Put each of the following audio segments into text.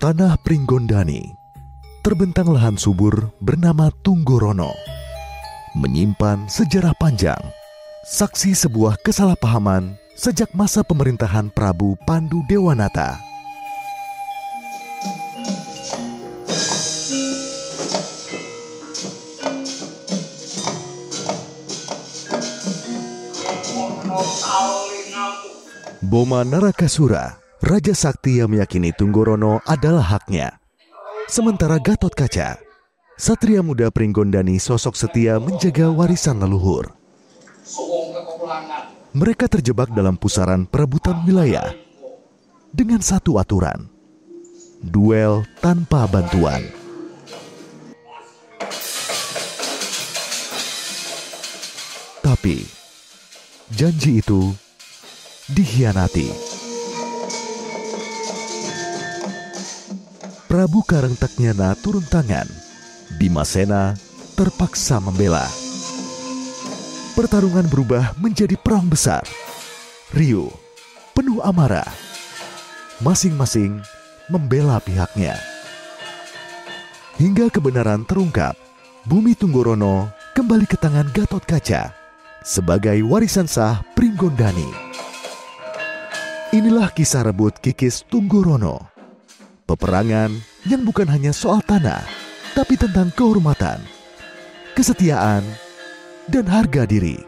Tanah Pringgondani, terbentang lahan subur bernama Tunggorono, menyimpan sejarah panjang, saksi sebuah kesalahpahaman sejak masa pemerintahan Prabu Pandu Dewanata. Boma Narakasura, Raja Sakti yang meyakini Tunggorono adalah haknya. Sementara Gatot Kaca, satria muda Pringgondani, sosok setia menjaga warisan leluhur. Mereka terjebak dalam pusaran perebutan wilayah dengan satu aturan: duel tanpa bantuan. Tapi janji itu dikhianati. Prabu Karangtaknyana turun tangan. Bimasena terpaksa membela. Pertarungan berubah menjadi perang besar. Riuh, penuh amarah. Masing-masing membela pihaknya. Hingga kebenaran terungkap, bumi Tunggorono kembali ke tangan Gatot Kaca sebagai warisan sah Pringgondani. Inilah kisah rebut kikis Tunggorono. Peperangan yang bukan hanya soal tanah, tapi tentang kehormatan, kesetiaan, dan harga diri.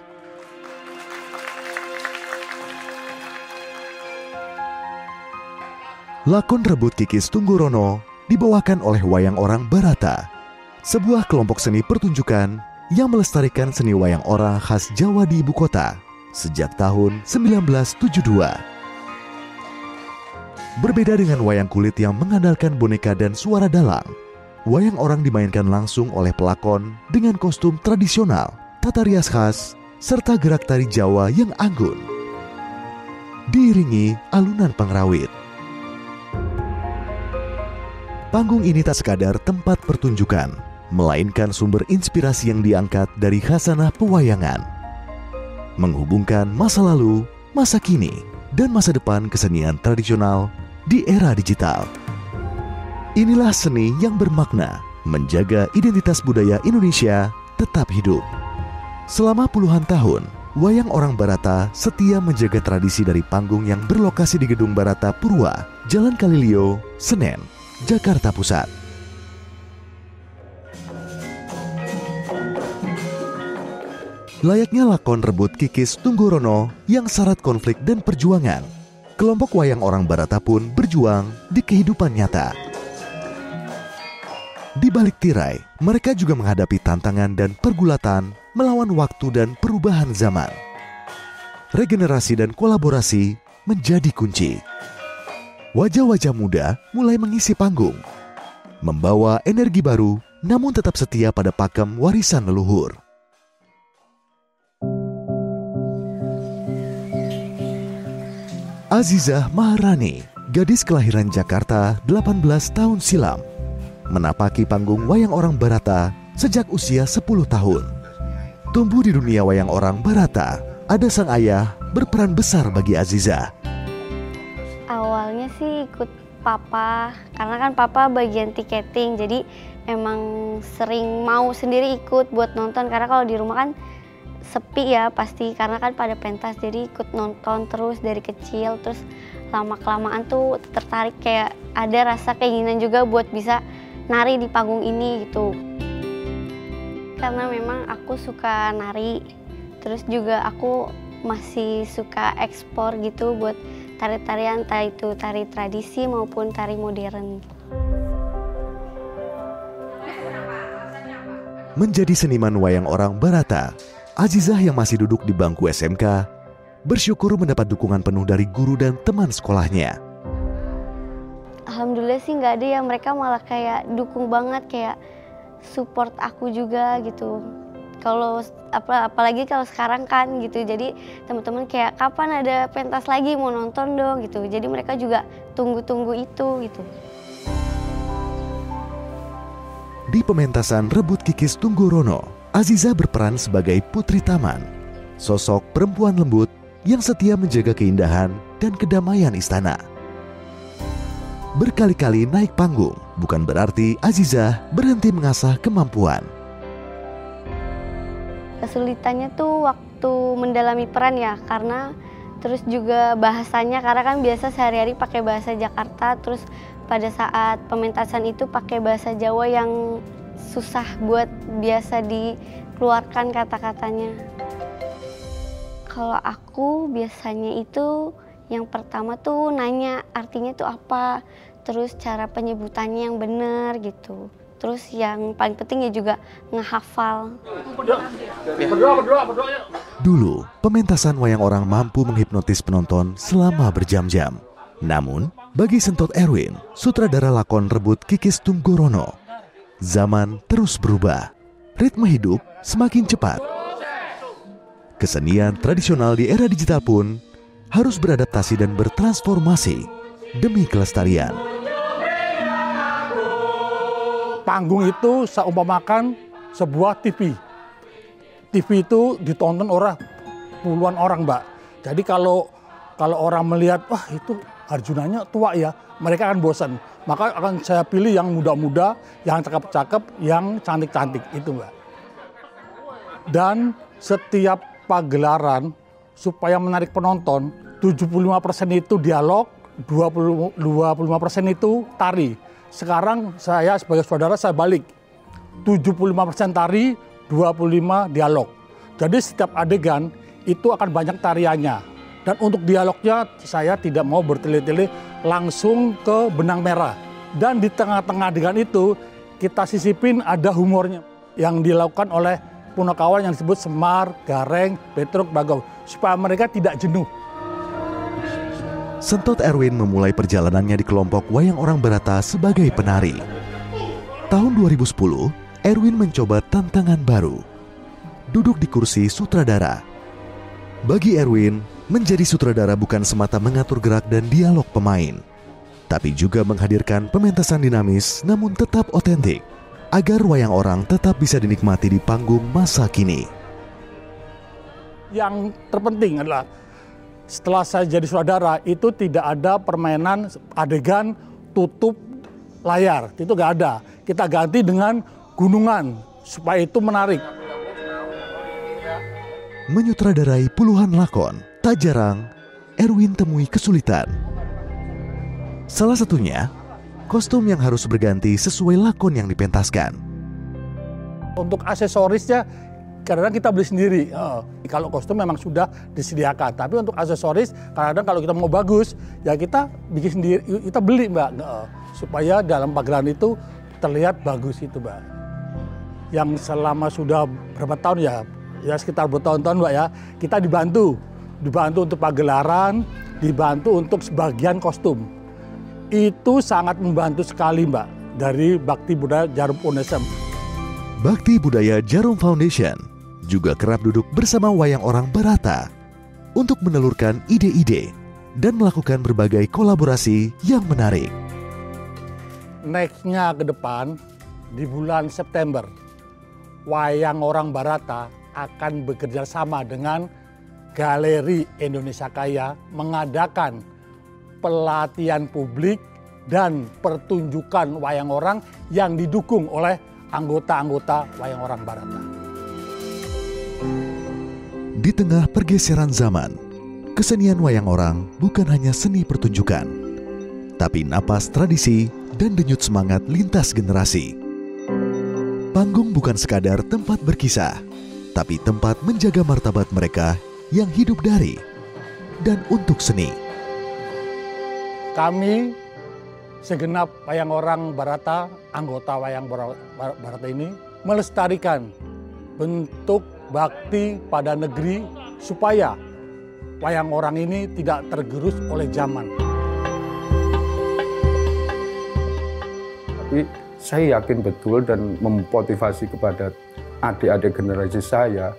Lakon rebut kikis Tunggorono dibawakan oleh Wayang Orang Barata, sebuah kelompok seni pertunjukan yang melestarikan seni wayang orang khas Jawa di ibu kota sejak tahun 1972. Berbeda dengan wayang kulit yang mengandalkan boneka dan suara dalang, wayang orang dimainkan langsung oleh pelakon dengan kostum tradisional, tata rias khas, serta gerak tari Jawa yang anggun. Diiringi alunan pengrawit. Panggung ini tak sekadar tempat pertunjukan, melainkan sumber inspirasi yang diangkat dari khasanah pewayangan. Menghubungkan masa lalu, masa kini, dan masa depan kesenian tradisional di era digital. Inilah seni yang bermakna menjaga identitas budaya Indonesia tetap hidup. Selama puluhan tahun, Wayang Orang Barata setia menjaga tradisi dari panggung yang berlokasi di Gedung Barata Purwa, Jalan Kalilio, Senen, Jakarta Pusat. Layaknya lakon rebut kikis Tunggorono yang syarat konflik dan perjuangan, kelompok Wayang Orang Barata pun berjuang di kehidupan nyata. Di balik tirai, mereka juga menghadapi tantangan dan pergulatan melawan waktu dan perubahan zaman. Regenerasi dan kolaborasi menjadi kunci. Wajah-wajah muda mulai mengisi panggung, membawa energi baru namun tetap setia pada pakem warisan leluhur. Azizah Maharani, gadis kelahiran Jakarta 18 tahun silam, menapaki panggung Wayang Orang Barata sejak usia 10 tahun. Tumbuh di dunia Wayang Orang Barata, ada sang ayah berperan besar bagi Azizah. Awalnya sih ikut papa, karena kan papa bagian tiketing, jadi emang sering mau sendiri ikut buat nonton, karena kalau di rumah kan sepi ya pasti, karena kan pada pentas, jadi ikut nonton terus dari kecil. Terus lama-kelamaan tuh tertarik, kayak ada rasa keinginan juga buat bisa nari di panggung ini gitu. Karena memang aku suka nari, terus juga aku masih suka ekspor gitu buat tari-tarian, entah itu tari tradisi maupun tari modern. Menjadi seniman wayang orang Barata, Azizah yang masih duduk di bangku SMK bersyukur mendapat dukungan penuh dari guru dan teman sekolahnya. Alhamdulillah sih nggak ada ya, mereka malah kayak dukung banget, kayak support aku juga gitu. Kalau apalagi kalau sekarang kan gitu, jadi teman-teman kayak kapan ada pentas lagi, mau nonton dong gitu. Jadi mereka juga tunggu-tunggu itu gitu. Di pementasan Rebut Kikis Tunggorono, Azizah berperan sebagai putri taman, sosok perempuan lembut yang setia menjaga keindahan dan kedamaian istana. Berkali-kali naik panggung bukan berarti Azizah berhenti mengasah kemampuan. Kesulitannya tuh waktu mendalami peran ya, karena terus juga bahasanya, karena kan biasa sehari-hari pakai bahasa Jakarta, terus pada saat pementasan itu pakai bahasa Jawa yang susah buat biasa dikeluarkan kata-katanya. Kalau aku biasanya itu yang pertama tuh nanya artinya tuh apa, terus cara penyebutannya yang benar gitu. Terus yang paling penting ya juga ngehafal. Dulu, pementasan wayang orang mampu menghipnotis penonton selama berjam-jam. Namun, bagi Sentot Erwin, sutradara lakon Rebut Kikis Tunggorono, zaman terus berubah. Ritme hidup semakin cepat. Kesenian tradisional di era digital pun harus beradaptasi dan bertransformasi demi kelestarian. Panggung itu saya umpamakan sebuah TV. TV itu ditonton orang puluhan orang, Mbak. Jadi kalau orang melihat, wah itu Arjunanya tua ya, mereka akan bosan. Maka akan saya pilih yang muda-muda, yang cakep-cakep, yang cantik-cantik itu, Mbak. Dan setiap pagelaran supaya menarik penonton, 75% itu dialog, 25% itu tari. Sekarang saya sebagai saudara saya balik, 75% tari, 25% dialog. Jadi setiap adegan itu akan banyak tariannya. Dan untuk dialognya saya tidak mau bertele-tele langsung ke benang merah. Dan di tengah-tengah adegan itu kita sisipin ada humornya yang dilakukan oleh punakawan yang disebut Semar, Gareng, Petruk, Bagau. Supaya mereka tidak jenuh. Sentot Erwin memulai perjalanannya di kelompok wayang orang Barata sebagai penari. Tahun 2010, Erwin mencoba tantangan baru. Duduk di kursi sutradara. Bagi Erwin, menjadi sutradara bukan semata mengatur gerak dan dialog pemain, tapi juga menghadirkan pementasan dinamis namun tetap otentik, agar wayang orang tetap bisa dinikmati di panggung masa kini. Yang terpenting adalah setelah saya jadi sutradara itu tidak ada permainan adegan tutup layar, itu nggak ada. Kita ganti dengan gunungan supaya itu menarik. Menyutradarai puluhan lakon, tak jarang Erwin temui kesulitan. Salah satunya, kostum yang harus berganti sesuai lakon yang dipentaskan. Untuk aksesorisnya kadang-kadang kita beli sendiri. Kalau kostum memang sudah disediakan, tapi untuk aksesoris kadang-kadang kalau kita mau bagus ya kita bikin sendiri, kita beli, Mbak, supaya dalam pagelaran itu terlihat bagus itu, Mbak. Yang selama sudah berapa tahun ya sekitar bertahun-tahun, Mbak, ya, kita dibantu untuk pagelaran, dibantu untuk sebagian kostum. Itu sangat membantu sekali, Mbak, dari Bakti Budaya Jarum Foundation. Bakti Budaya Jarum Foundation juga kerap duduk bersama wayang orang Barata untuk menelurkan ide-ide dan melakukan berbagai kolaborasi yang menarik. Nextnya ke depan, di bulan September, wayang orang Barata akan bekerja sama dengan Galeri Indonesia Kaya mengadakan pelatihan publik dan pertunjukan wayang orang yang didukung oleh anggota-anggota wayang orang Barata. Di tengah pergeseran zaman, Kesenian wayang orang bukan hanya seni pertunjukan, tapi napas tradisi dan denyut semangat lintas generasi. Panggung bukan sekadar tempat berkisah, tapi tempat menjaga martabat mereka yang hidup dari dan untuk seni. Kami segenap wayang orang Barata, anggota wayang Barata ini melestarikan bentuk bakti pada negeri supaya wayang orang ini tidak tergerus oleh zaman. Tapi saya yakin betul dan memotivasi kepada adik-adik generasi saya,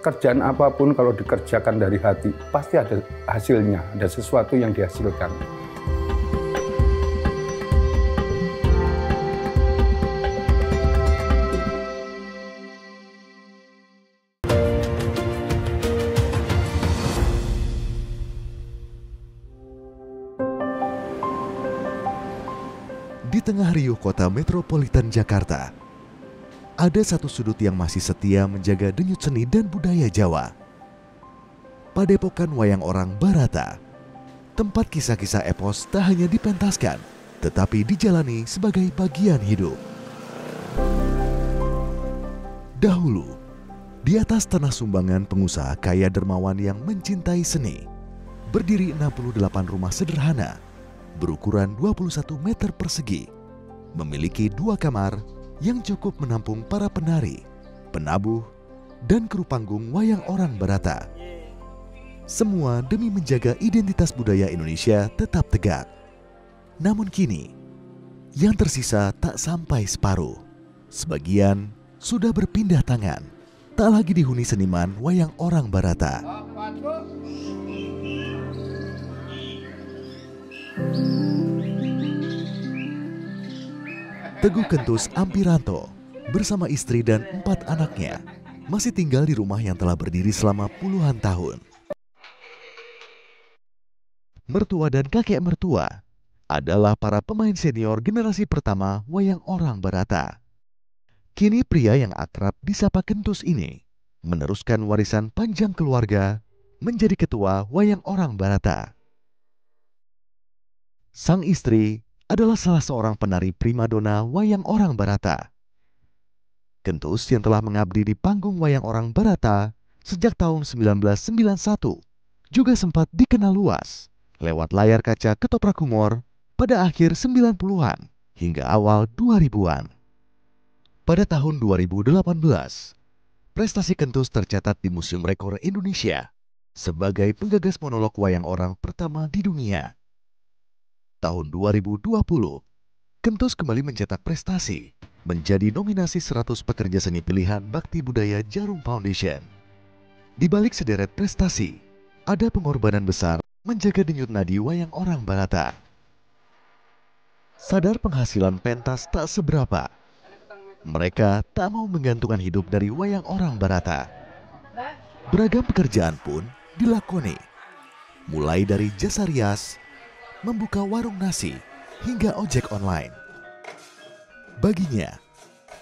kerjaan apapun kalau dikerjakan dari hati, pasti ada hasilnya, ada sesuatu yang dihasilkan. Di tengah riuh kota metropolitan Jakarta, ada satu sudut yang masih setia menjaga denyut seni dan budaya Jawa. Padepokan Wayang Orang Barata, tempat kisah-kisah epos tak hanya dipentaskan, tetapi dijalani sebagai bagian hidup. Dahulu, di atas tanah sumbangan pengusaha kaya dermawan yang mencintai seni, berdiri 68 rumah sederhana berukuran 21 meter persegi, memiliki 2 kamar yang cukup menampung para penari, penabuh, dan kru panggung wayang orang Barata. Semua demi menjaga identitas budaya Indonesia tetap tegak. Namun kini, yang tersisa tak sampai separuh. Sebagian sudah berpindah tangan, tak lagi dihuni seniman wayang orang Barata. Teguh Kentus Ampiranto bersama istri dan 4 anaknya masih tinggal di rumah yang telah berdiri selama puluhan tahun. Mertua dan kakek mertua adalah para pemain senior generasi pertama wayang orang Barata. Kini pria yang akrab disapa Kentus ini meneruskan warisan panjang keluarga menjadi ketua wayang orang Barata. Sang istri adalah salah seorang penari primadona wayang orang Barata. Kentus yang telah mengabdi di panggung wayang orang Barata sejak tahun 1991 juga sempat dikenal luas lewat layar kaca ketoprak humor pada akhir 90-an hingga awal 2000-an. Pada tahun 2018, prestasi Kentus tercatat di Museum Rekor Indonesia sebagai penggagas monolog wayang orang pertama di dunia. Tahun 2020, Kentus kembali mencetak prestasi, menjadi nominasi 100 pekerja seni pilihan Bakti Budaya Jarum Foundation. Di balik sederet prestasi, ada pengorbanan besar menjaga denyut nadi wayang orang Barata. Sadar penghasilan pentas tak seberapa, mereka tak mau menggantungkan hidup dari wayang orang Barata. Beragam pekerjaan pun dilakoni, mulai dari jasa rias, membuka warung nasi, hingga ojek online. Baginya,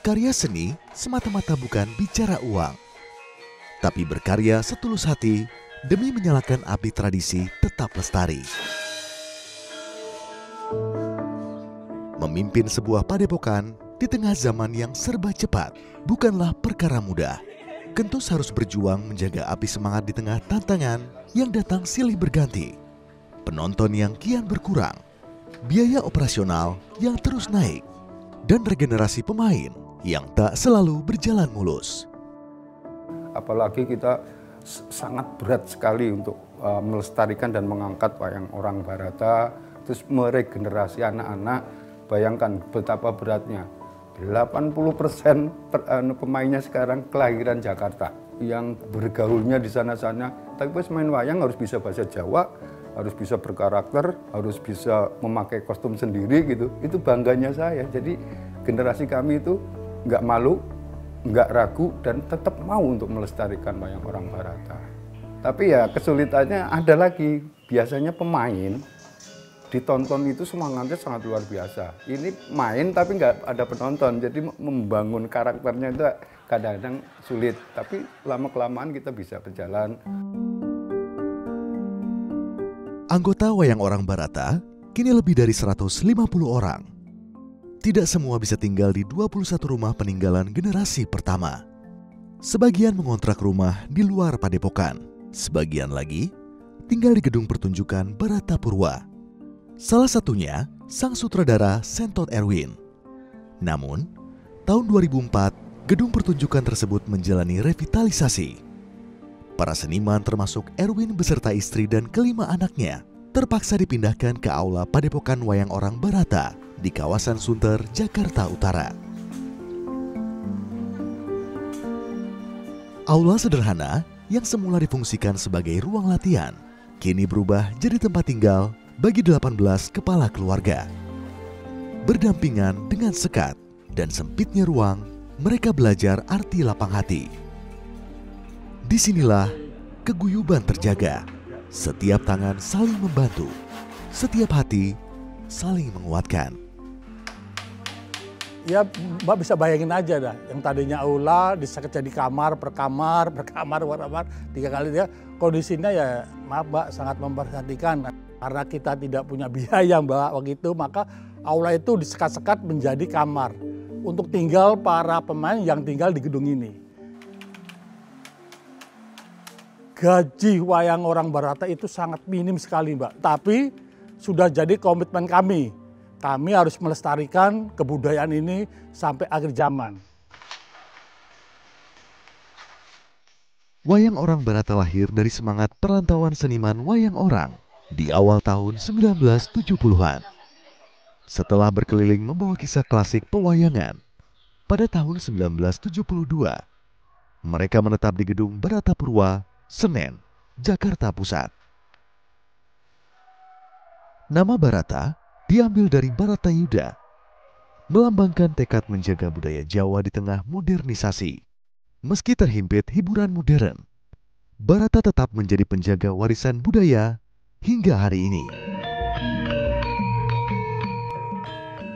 karya seni semata-mata bukan bicara uang, tapi berkarya setulus hati demi menyalakan api tradisi tetap lestari. Memimpin sebuah padepokan di tengah zaman yang serba cepat bukanlah perkara mudah. Kentus harus berjuang menjaga api semangat di tengah tantangan yang datang silih berganti. Penonton yang kian berkurang, biaya operasional yang terus naik, dan regenerasi pemain yang tak selalu berjalan mulus. Apalagi kita sangat berat sekali untuk melestarikan dan mengangkat wayang orang Barata, terus meregenerasi anak-anak. Bayangkan betapa beratnya. 80% pemainnya sekarang kelahiran Jakarta, yang bergaulnya di sana-sana. Tapi pas main wayang harus bisa bahasa Jawa, harus bisa berkarakter, harus bisa memakai kostum sendiri gitu. Itu bangganya saya. Jadi generasi kami itu nggak malu, nggak ragu, dan tetap mau untuk melestarikan wayang orang Barata. Tapi ya kesulitannya ada lagi. Biasanya pemain ditonton itu semangatnya sangat luar biasa. Ini main tapi nggak ada penonton. Jadi membangun karakternya itu kadang-kadang sulit. Tapi lama-kelamaan kita bisa berjalan. Anggota Wayang Orang Barata kini lebih dari 150 orang. Tidak semua bisa tinggal di 21 rumah peninggalan generasi pertama. Sebagian mengontrak rumah di luar Padepokan, sebagian lagi tinggal di gedung pertunjukan Barata Purwa. Salah satunya sang sutradara Sentot Erwin. Namun, tahun 2004, gedung pertunjukan tersebut menjalani revitalisasi. Para seniman termasuk Erwin beserta istri dan kelima anaknya terpaksa dipindahkan ke aula Padepokan Wayang Orang Barata di kawasan Sunter, Jakarta Utara. Aula sederhana yang semula difungsikan sebagai ruang latihan, kini berubah jadi tempat tinggal bagi 18 kepala keluarga. Berdampingan dengan sekat dan sempitnya ruang, mereka belajar arti lapang hati. Disinilah keguyuban terjaga, setiap tangan saling membantu, setiap hati saling menguatkan. Ya, Mbak bisa bayangin aja dah, yang tadinya aula disekat jadi kamar, per kamar, 3 kali dia. Kondisinya ya, maaf Mbak, sangat memperhatikan. Karena kita tidak punya biaya Mbak waktu itu, maka aula itu disekat-sekat menjadi kamar untuk tinggal para pemain yang tinggal di gedung ini. Gaji Wayang Orang Barata itu sangat minim sekali Mbak, tapi sudah jadi komitmen kami. Kami harus melestarikan kebudayaan ini sampai akhir zaman. Wayang Orang Barata lahir dari semangat perantauan seniman wayang orang di awal tahun 1970-an. Setelah berkeliling membawa kisah klasik pewayangan, pada tahun 1972, mereka menetap di gedung Barata Purwa, Senen, Jakarta Pusat. Nama Barata diambil dari Baratayuda, melambangkan tekad menjaga budaya Jawa di tengah modernisasi. Meski terhimpit hiburan modern, Barata tetap menjadi penjaga warisan budaya hingga hari ini.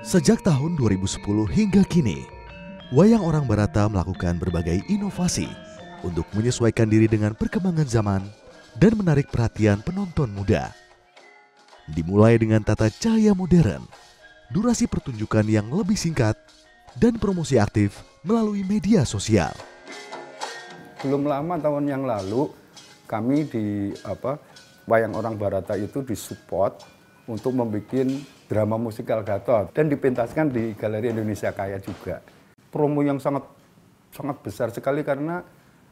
Sejak tahun 2010 hingga kini, Wayang Orang Barata melakukan berbagai inovasi untuk menyesuaikan diri dengan perkembangan zaman dan menarik perhatian penonton muda. Dimulai dengan tata cahaya modern, durasi pertunjukan yang lebih singkat, dan promosi aktif melalui media sosial. Belum lama tahun yang lalu kami di Wayang Orang Barata itu disupport untuk membuat drama musikal Gatot dan dipentaskan di Galeri Indonesia Kaya juga. Promo yang sangat besar sekali karena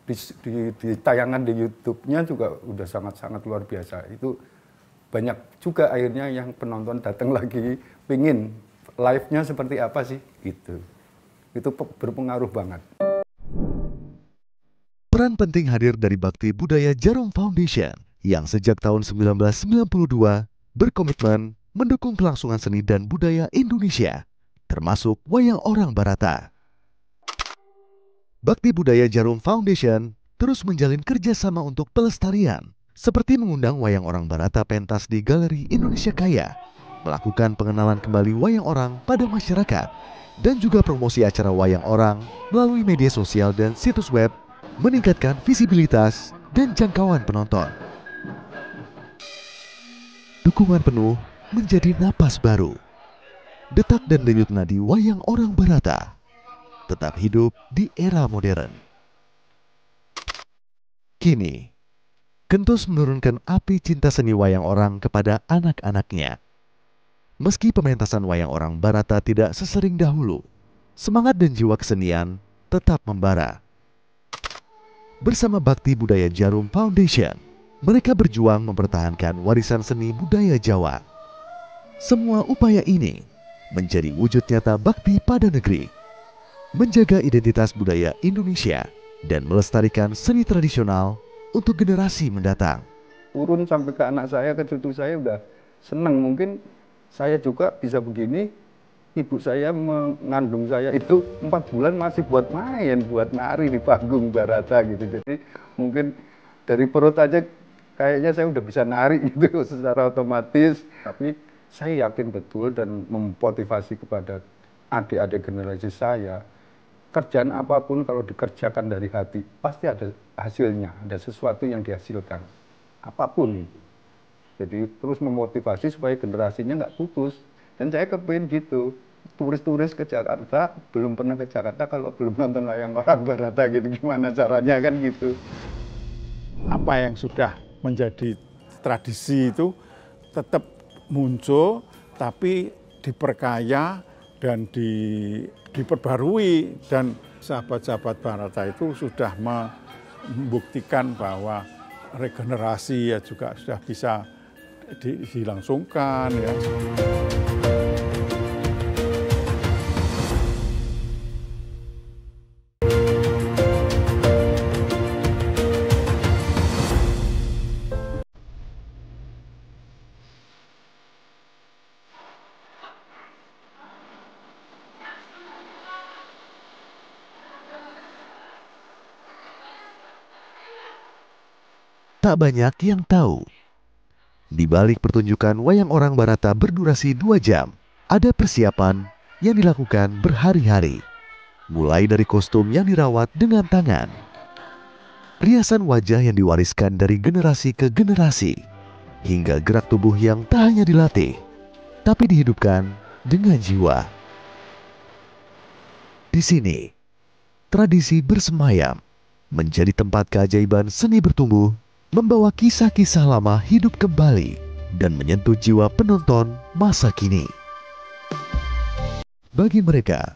di tayangan di YouTube-nya juga udah sangat luar biasa. Itu banyak juga akhirnya yang penonton datang lagi pingin live-nya seperti apa sih gitu. Itu berpengaruh banget. Peran penting hadir dari Bakti Budaya Jarum Foundation yang sejak tahun 1992 berkomitmen mendukung kelangsungan seni dan budaya Indonesia, termasuk Wayang Orang Barata. Bakti Budaya Jarum Foundation terus menjalin kerjasama untuk pelestarian, seperti mengundang Wayang Orang Barata pentas di Galeri Indonesia Kaya, melakukan pengenalan kembali wayang orang pada masyarakat, dan juga promosi acara wayang orang melalui media sosial dan situs web, meningkatkan visibilitas dan jangkauan penonton. Dukungan penuh menjadi napas baru. Detak dan denyut nadi Wayang Orang Barata tetap hidup di era modern. Kini, Kentus menurunkan api cinta seni wayang orang kepada anak-anaknya. Meski pementasan Wayang Orang Barata tidak sesering dahulu, semangat dan jiwa kesenian tetap membara. Bersama Bakti Budaya Jarum Foundation, mereka berjuang mempertahankan warisan seni budaya Jawa. Semua upaya ini menjadi wujud nyata bakti pada negeri, menjaga identitas budaya Indonesia dan melestarikan seni tradisional untuk generasi mendatang. Turun sampai ke anak saya, ke cucu saya udah senang. Mungkin saya juga bisa begini. Ibu saya mengandung saya itu 4 bulan masih buat main, buat nari di panggung Barata gitu. Jadi mungkin dari perut aja kayaknya saya udah bisa nari gitu secara otomatis. Tapi saya yakin betul dan memotivasi kepada adik-adik generasi saya, kerjaan apapun kalau dikerjakan dari hati, pasti ada hasilnya, ada sesuatu yang dihasilkan. Apapun. Jadi terus memotivasi supaya generasinya nggak putus. Dan saya kepingin gitu, turis-turis ke Jakarta, belum pernah ke Jakarta kalau belum nonton wayang orang Barata gitu, gimana caranya kan gitu. Apa yang sudah menjadi tradisi itu tetap muncul, tapi diperkaya dan diperbarui. Dan sahabat-sahabat Barata itu sudah membuktikan bahwa regenerasi ya juga sudah bisa dilangsungkan ya. Tak banyak yang tahu. Di balik pertunjukan wayang orang Barata berdurasi 2 jam, ada persiapan yang dilakukan berhari-hari. Mulai dari kostum yang dirawat dengan tangan, riasan wajah yang diwariskan dari generasi ke generasi, hingga gerak tubuh yang tak hanya dilatih, tapi dihidupkan dengan jiwa. Di sini, tradisi bersemayam menjadi tempat keajaiban seni bertumbuh, membawa kisah-kisah lama hidup kembali dan menyentuh jiwa penonton masa kini. Bagi mereka,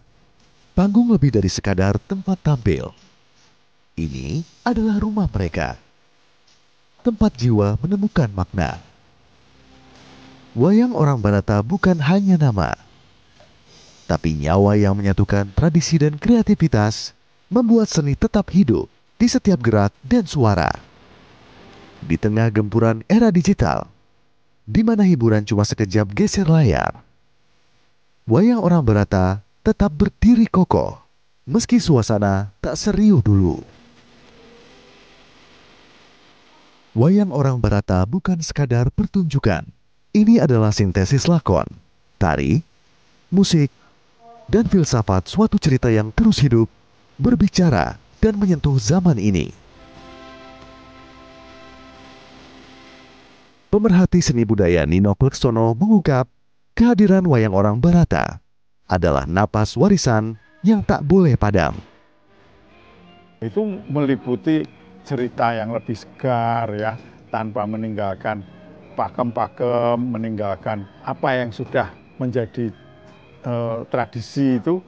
panggung lebih dari sekadar tempat tampil. Ini adalah rumah mereka, tempat jiwa menemukan makna. Wayang orang Barata bukan hanya nama, tapi nyawa yang menyatukan tradisi dan kreativitas, membuat seni tetap hidup di setiap gerak dan suara. Di tengah gempuran era digital, di mana hiburan cuma sekejap geser layar, wayang orang Barata tetap berdiri kokoh, meski suasana tak serius dulu. Wayang orang Barata bukan sekadar pertunjukan. Ini adalah sintesis lakon, tari, musik, dan filsafat suatu cerita yang terus hidup, berbicara, dan menyentuh zaman ini. Pemerhati seni budaya Nino Pleksono mengungkap, kehadiran wayang orang Barata adalah napas warisan yang tak boleh padam. Itu meliputi cerita yang lebih segar ya, tanpa meninggalkan pakem-pakem, meninggalkan apa yang sudah menjadi tradisi itu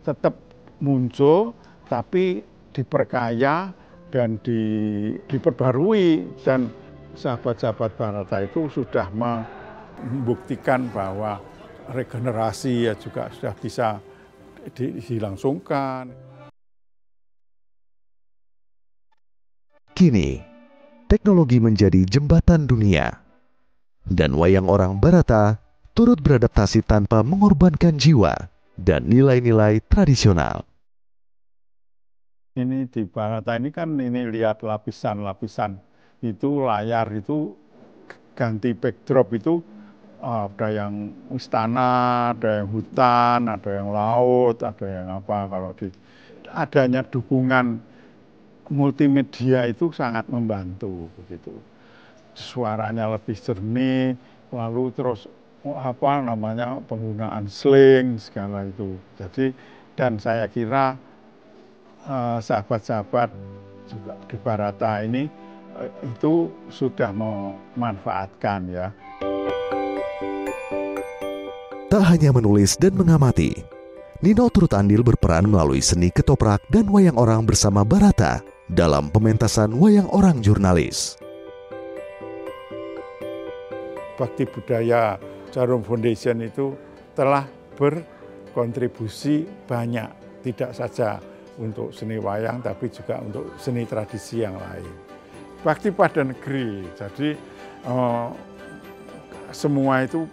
tetap muncul, tapi diperkaya dan diperbarui. Dan sahabat-sahabat Barata itu sudah membuktikan bahwa regenerasi ya juga sudah bisa dilangsungkan. Kini, teknologi menjadi jembatan dunia, dan wayang orang Barata turut beradaptasi tanpa mengorbankan jiwa dan nilai-nilai tradisional. Ini di Barata ini kan ini lihat lapisan-lapisan itu, layar itu ganti backdrop itu ada yang istana, ada yang hutan, ada yang laut, ada yang apa. Kalau adanya dukungan multimedia itu sangat membantu begitu. Suaranya lebih jernih, lalu terus penggunaan sling segala itu. Jadi dan saya kira sahabat-sahabat juga di Barata ini itu sudah memanfaatkan ya. Tak hanya menulis dan mengamati, Nino turut andil berperan melalui seni ketoprak dan wayang orang bersama Barata dalam pementasan wayang orang jurnalis. Bakti Budaya Jarum Foundation itu telah berkontribusi banyak, tidak saja untuk seni wayang tapi juga untuk seni tradisi yang lain. Bakti pada negeri, jadi semua itu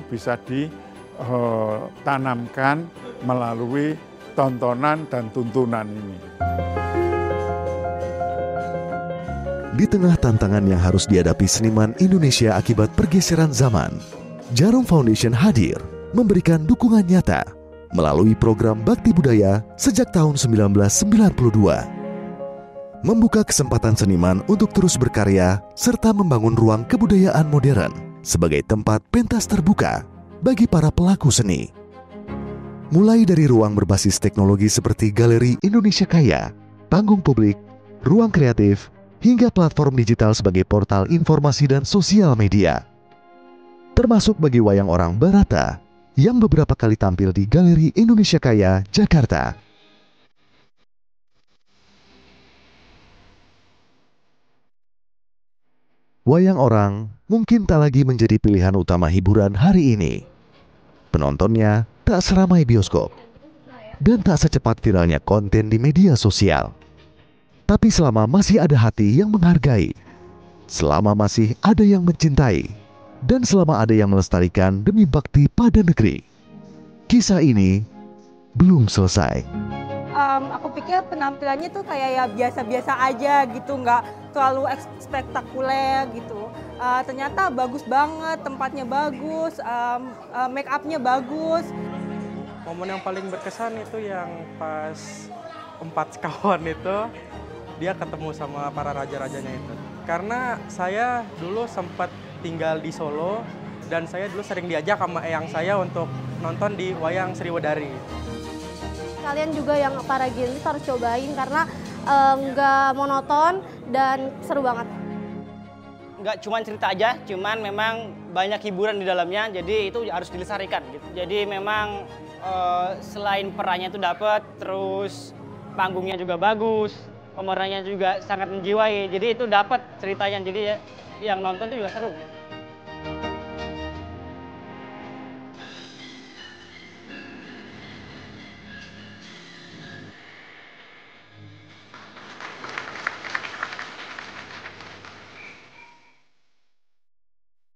bisa ditanamkan melalui tontonan dan tuntunan ini. Di tengah tantangan yang harus dihadapi seniman Indonesia akibat pergeseran zaman, Jarum Foundation hadir memberikan dukungan nyata melalui program Bakti Budaya sejak tahun 1992. membuka kesempatan seniman untuk terus berkarya serta membangun ruang kebudayaan modern sebagai tempat pentas terbuka bagi para pelaku seni. Mulai dari ruang berbasis teknologi seperti Galeri Indonesia Kaya, panggung publik, ruang kreatif, hingga platform digital sebagai portal informasi dan sosial media. Termasuk bagi wayang orang Barata yang beberapa kali tampil di Galeri Indonesia Kaya, Jakarta. Wayang orang mungkin tak lagi menjadi pilihan utama hiburan hari ini. Penontonnya tak seramai bioskop dan tak secepat viralnya konten di media sosial. Tapi selama masih ada hati yang menghargai, selama masih ada yang mencintai, dan selama ada yang melestarikan demi bakti pada negeri, kisah ini belum selesai. Aku pikir penampilannya tuh kayak ya biasa-biasa aja gitu, nggak terlalu spektakuler gitu. Ternyata bagus banget, tempatnya bagus, make upnya bagus. Momen yang paling berkesan itu yang pas 4 sekawan itu, dia ketemu sama para raja-rajanya itu. Karena saya dulu sempat tinggal di Solo, dan saya dulu sering diajak sama eyang saya untuk nonton di wayang Sriwedari. Kalian juga yang para genius harus cobain karena nggak monoton dan seru banget. Nggak cuma cerita aja, cuman memang banyak hiburan di dalamnya, jadi itu harus dilestarikan gitu. Jadi memang selain perannya itu dapat, terus panggungnya juga bagus, pemerannya juga sangat menjiwai, jadi itu dapat ceritanya, jadi ya, yang nonton itu juga seru.